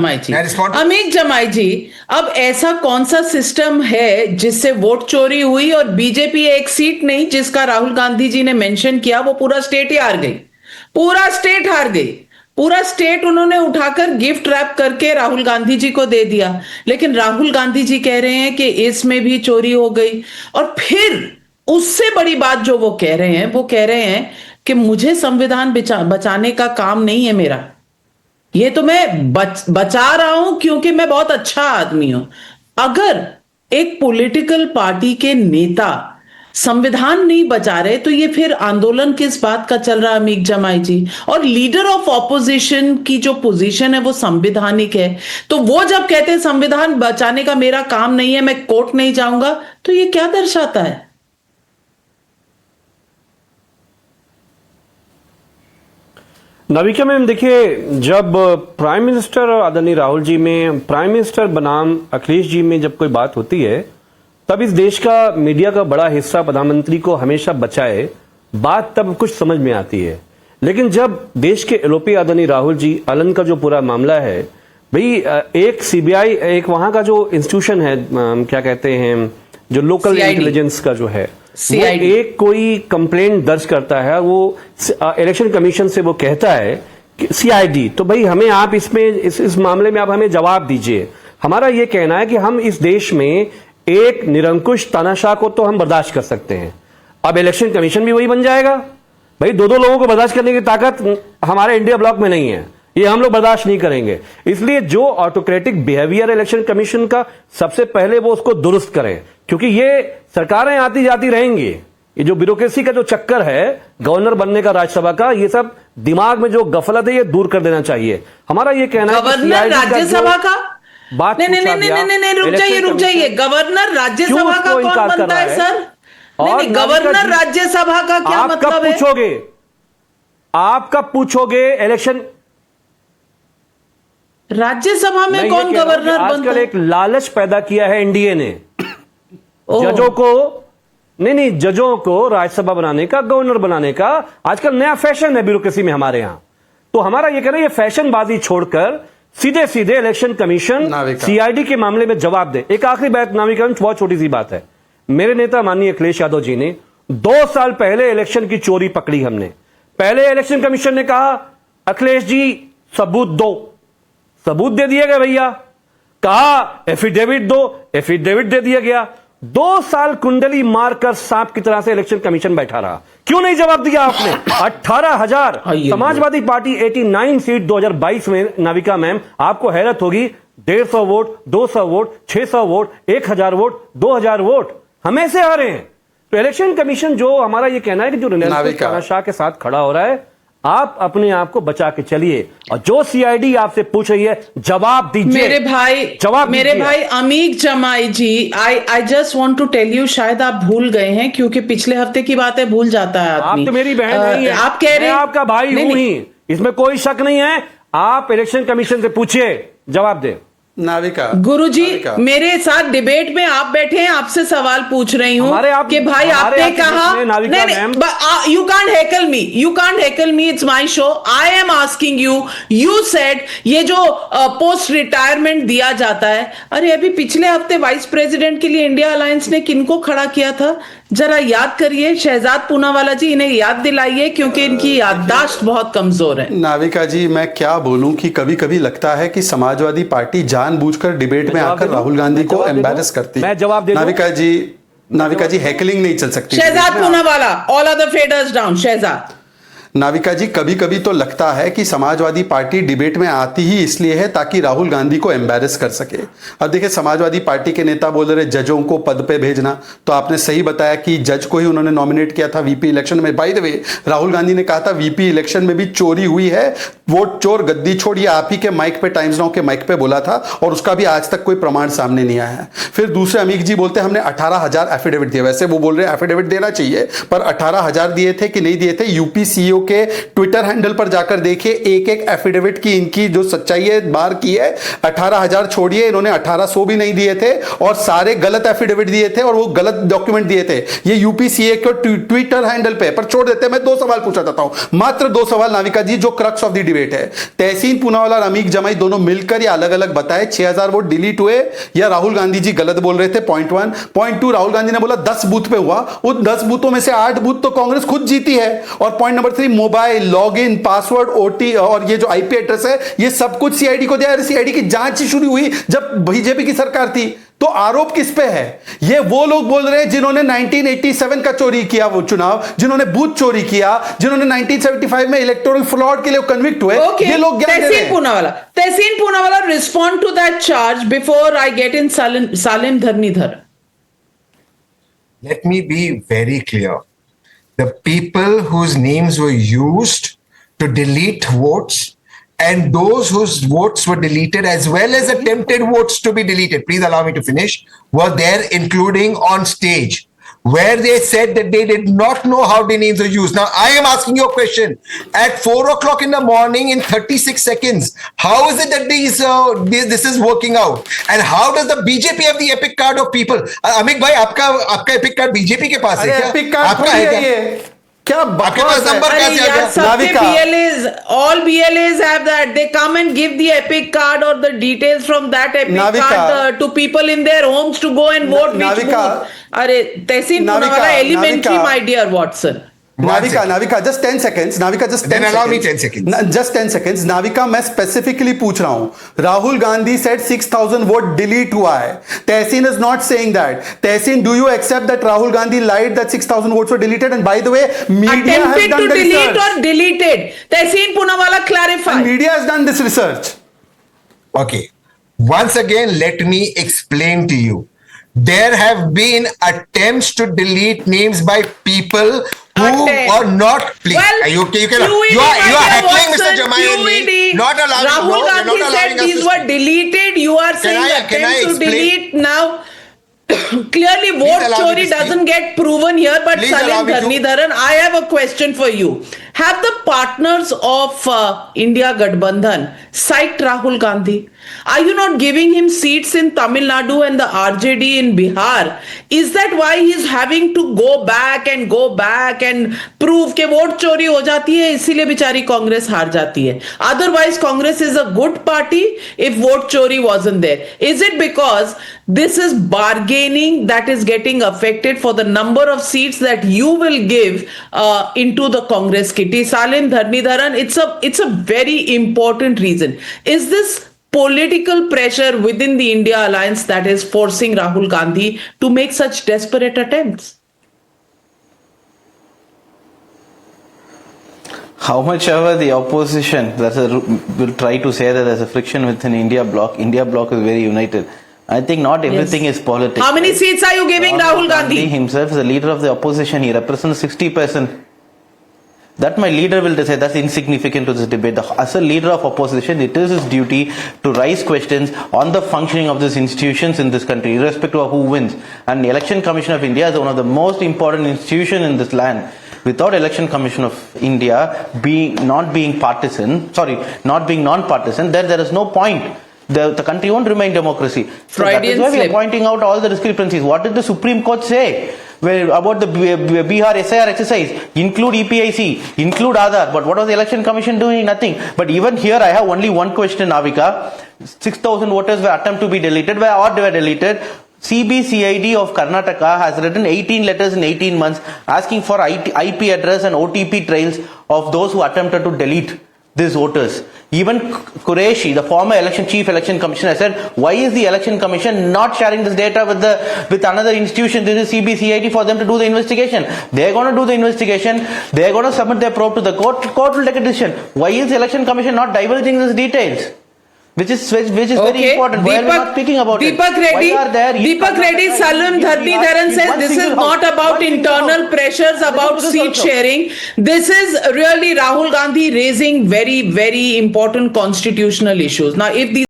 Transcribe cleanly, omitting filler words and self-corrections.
जमाई जी, अमीक जमाई जी, अब ऐसा कौन सा सिस्टम है जिससे वोट चोरी हुई और बीजेपी एक सीट नहीं जिसका राहुल गांधी जी ने मेंशन किया, वो पूरा स्टेट ही हार गई, पूरा स्टेट हार गई, पूरा स्टेट उन्होंने उठाकर गिफ्ट रैप करके राहुल गांधी जी को दे दिया। लेकिन राहुल गांधी जी कह रहे हैं कि इसमें भी चोरी हो गई। और फिर उससे बड़ी बात जो वो कह रहे हैं, वो कह रहे हैं कि मुझे संविधान बचाने का काम नहीं है मेरा, ये तो मैं बचा रहा हूं क्योंकि मैं बहुत अच्छा आदमी हूं। अगर एक पॉलिटिकल पार्टी के नेता संविधान नहीं बचा रहे तो ये फिर आंदोलन किस बात का चल रहा है अमीक जमाई जी? और लीडर ऑफ ऑपोजिशन की जो पोजीशन है वो संवैधानिक है, तो वो जब कहते हैं संविधान बचाने का मेरा काम नहीं है, मैं कोर्ट नहीं जाऊंगा, तो ये क्या दर्शाता है? नाविका मैम देखिए, जब प्राइम मिनिस्टर आदरणीय राहुल जी में प्राइम मिनिस्टर बनाम अखिलेश जी में जब कोई बात होती है, तब इस देश का मीडिया का बड़ा हिस्सा प्रधानमंत्री को हमेशा बचाए, बात तब कुछ समझ में आती है। लेकिन जब देश के एलओपी आदरणीय राहुल जी आलन का जो पूरा मामला है, भाई एक सीबीआई, एक वहां का जो इंस्टीट्यूशन है, क्या कहते हैं, जो लोकल इंटेलिजेंस का जो है, वो एक कोई कंप्लेंट दर्ज करता है, वो इलेक्शन कमीशन से वो कहता है कि सीआईडी, तो भाई हमें आप इसमें इस मामले में आप हमें जवाब दीजिए। हमारा ये कहना है कि हम इस देश में एक निरंकुश तानाशाह को तो हम बर्दाश्त कर सकते हैं, अब इलेक्शन कमीशन भी वही बन जाएगा। भाई दो लोगों को बर्दाश्त करने की ताकत हमारे इंडिया ब्लॉक में नहीं है, ये हम लोग बर्दाश्त नहीं करेंगे। इसलिए जो ऑटोक्रेटिक बिहेवियर इलेक्शन कमीशन का, सबसे पहले वो उसको दुरुस्त करें, क्योंकि ये सरकारें आती जाती रहेंगी। ये जो ब्यूरोक्रेसी का जो चक्कर है गवर्नर बनने का राज्यसभा का, ये सब दिमाग में जो गफलत है ये दूर कर देना चाहिए। हमारा ये कहना है गवर्नर राज्यसभा का बात नहीं, रुक जाइए, गवर्नर राज्यसभा का कौन बनता है सर? और गवर्नर राज्यसभा का क्या मतलब है? आप कब पूछोगे इलेक्शन राज्यसभा में कौन गवर्नर बनता है? आजकल एक लालच पैदा किया है एनडीए ने जजों को, नहीं जजों को राज्यसभा बनाने का, गवर्नर बनाने का आजकल नया फैशन है ब्यूरोक्रेसी में हमारे यहां। तो हमारा ये कहना है, ये फैशनबाजी छोड़कर सीधे सीधे इलेक्शन कमीशन सीआईडी के मामले में जवाब दे। एक आखिरी बात नाविका, बहुत छोटी सी बात है। मेरे नेता माननीय अखिलेश यादव जी ने 2 साल पहले इलेक्शन की चोरी पकड़ी हमने। पहले इलेक्शन कमीशन ने कहा अखिलेश जी सबूत दो, सबूत दे दिए गए भैया, कहा एफिडेविट दो, एफिडेविट दे दिया गया। 2 साल कुंडली मारकर सांप की तरह से इलेक्शन कमीशन बैठा रहा। क्यों नहीं जवाब दिया आपने? 18,000 समाजवादी पार्टी 89 सीट 2022 में, नाविका मैम आपको हैरत होगी, 150 vote, 200 vote, 600 vote, 1000 vote, 2000 vote हमें से हारे हैं। तो इलेक्शन कमीशन, जो हमारा ये कहना है कि जो तानाशाह के साथ खड़ा हो रहा है, आप अपने आप को बचा के चलिए, और जो सीआईडी आपसे पूछ रही है जवाब दीजिए। मेरे भाई Amique Jamei ji, I just want to tell you, शायद आप भूल गए हैं क्योंकि पिछले हफ्ते की बातें भूल जाता है आदमी। आप तो मेरी बहन नहीं है, आप कह रहे हैं आपका भाई हूं ही, इसमें कोई शक नहीं है। आप इलेक्शन कमीशन से पूछिए, जवाब दे। नाविका, गुरुजी, मेरे साथ डिबेट में आप बैठे हैं, आपसे सवाल पूछ रही हूं कि भाई आपने कहा you can't heckle me, you can't heckle me, it's my show, I am asking you, you said ये जो पोस्ट रिटायरमेंट दिया जाता है, अरे अभी पिछले हफ्ते वाइस प्रेसिडेंट के लिए इंडिया अलायंस ने किनको खड़ा किया था? जरा याद करिए, शहजाद पूनावाला जी, इन्हें याद दिलाइए क्योंकि इनकी याददाश्त बहुत कमजोर है। नाविका जी, मैं क्या बोलूं कि कभी कभी लगता है कि समाजवादी पार्टी जानबूझकर डिबेट में आकर राहुल गांधी को एम्बैरेस करती है। मैं जवाब दे नाविका जी हैकलिंग नहीं चल सकती। Shehzad Poonawalla, all are the faders down. Shehzad, Navika ji, कभी कभी तो लगता है कि समाजवादी पार्टी डिबेट में आती ही इसलिए है ताकि राहुल गांधी को एम्बैरेस कर सके। अब देखिए, समाजवादी पार्टी के नेता बोल रहे जजों को पद पे भेजना, तो आपने सही बताया कि जज को ही उन्होंने नॉमिनेट किया था वीपी इलेक्शन में। By the way, Rahul Gandhi ने कहा था वीपी इलेक्शन में भी चोरी हुई है, वोट चोर गद्दी छोड़, ये आप ही के माइक पे, टाइम्स नाउ के माइक पे बोला था, और उसका भी आज तक कोई प्रमाण सामने नहीं आया है। फिर दूसरे अमीक जी बोलते हमने 18,000 एफिडेविट दिए। वैसे वो बोल रहे एफिडेविट देना चाहिए, पर 18,000 दिए थे कि नहीं दिए थे? यूपी सीईओ के ट्विटर हैंडल पर जाकर देखिए, एक एक एफिडेविट की इनकी जो सच्चाई है बार की है। 18,000 छोड़िए, इन्होंने 1800 भी नहीं दिए थे, और सारे गलत एफिडेविट दिए थे, और वो गलत डॉक्यूमेंट दिए थे। ये यूपीसीए के ट्विटर हैंडल पे। पर छोड़ देते हैं, मैं 2 सवाल पूछा चाहता हूं, मात्र 2 सवाल नाविका जी, जो crux of the debate debate है। तहसीन पूनावाला और अमीक जमाई दोनों मिलकर या अलग अलग बताए 6000 वोट डिलीट हुए या राहुल गांधी जी गलत बोल रहे थे, पॉइंट 1। पॉइंट 2, राहुल गांधी ने बोला 10 बूथ पे हुआ, उन 10 बूथों में से 8 बूथ तो कांग्रेस खुद जीती है। और point number 3, mobile login password OT और ये जो आईपी एड्रेस है ये सब कुछ सीआईडी को दिया। सीआईडी की जांच शुरू हुई जब बीजेपी की सरकार थी। तो आरोप किस पे है? ये वो लोग बोल रहे हैं जिन्होंने 1987 का चोरी किया वो चुनाव, जिन्होंने बूथ चोरी किया, जिन्होंने 1975 में इलेक्टोरल फ्रॉड के लिए कन्विक्ट हुए। ये लोग क्या Tehseen Poonawalla respond to that charge before I get in Salim Dharnidhar. Let me be very clear. The people whose names were used to delete votes and those whose votes were deleted as well as attempted votes to be deleted, please allow me to finish, were there including on stage where they said that they did not know how the names were used. Now I am asking you a question. At 4 o'clock in the morning in 36 seconds, how is it that this is working out? And how does the BJP have the epic card of people? Amik bhai, आपका epic card BJP के पास है क्या? Epic card आपका है क्या? क्या आपके पास number अरे कैसे आ यार, गया? सबके Navika. BLAs, all BLAs have that. They come and give the epic card or the details from that epic Navika. card to people in their homes to go and vote which Navika. booth. अरे तहसीन Navika, Poonawalla, elementary, Navika. my dear Watson. Navika just 10 seconds, Navika just 10 Then allow me seconds. 10 seconds. Just 10 seconds, Navika मैं specifically पूछ रहा हूं। Rahul Gandhi said 6000 vote delete हुआ है। Tehseen is not saying that. Tehseen, do you accept that Rahul Gandhi lied that 6000 votes were deleted? And by the way, media has Attempted done to the delete research. or deleted. Tehseen Poonawalla, clarify. And media has done this research. Okay. Once again, let me explain to you. There have been attempts to delete names by people who Attempt. are not. Please, Well, you cannot. QED, You my are dear heckling Mr. Watson, Jamai and me. QED. Not allowing. Rahul no, you're Gandhi not allowing said us these to were speak. deleted. You are saying can I attempt to explain? delete now. Clearly, vote allow me chori to speak. doesn't get proven here. But Please allow Salim me to- Dharnidharan, I have a question for you. Have the partners of India Gadbandhan psyched Rahul Gandhi? Are you not giving him seats in Tamil Nadu and the RJD in Bihar? Is that why he's having to go back and prove कि vote चोरी हो जाती है इसीलिए बेचारी कांग्रेस हार जाती है? Otherwise, Congress is a good party if vote chori wasn't there. Is it because this is bargaining that is getting affected for the number of seats that you will give into the Congress kitty? Salim Dharnidharan, it's a very important reason. Is this political pressure within the India alliance that is forcing Rahul Gandhi to make such desperate attempts? How much ever the opposition will try to say that there's a friction within India bloc is very united. I think not everything is politics. How many seats are you giving Rahul Gandhi? Himself is the leader of the opposition. He represents 60%. That my leader will decide. That's insignificant to this debate. As a leader of opposition, it is his duty to raise questions on the functioning of these institutions in this country, irrespective of who wins. And the Election Commission of India is one of the most important institutions in this land. Without Election Commission of India not being non-partisan, there is no point. The country won't remain democracy. So that is why we are slip. pointing out all the discrepancies. What did the Supreme Court say about the Bihar SIR exercise? Include EPIC, include Aadhaar. But what was the Election Commission doing? Nothing. But even here, I have only one question, Navika. 6,000 voters were attempted to be deleted. Or they were deleted. CBCID of Karnataka has written 18 letters in 18 months asking for IP address and OTP trails of those who attempted to delete these voters. Even Qureshi, the former chief election commissioner, said, why is the election commission not sharing this data with another institution? This is CBCID for them to do the investigation. They're going to do the investigation. They're going to submit their probe to the court. Court will take a decision. Why is the election commission not divulging these details? Which is very important. Why are we not speaking about it? Deepak Reddy, Salim Dharnidharan says this is not about internal pressures, about seat sharing. This is really Rahul Gandhi raising very, very important constitutional issues. Now, if these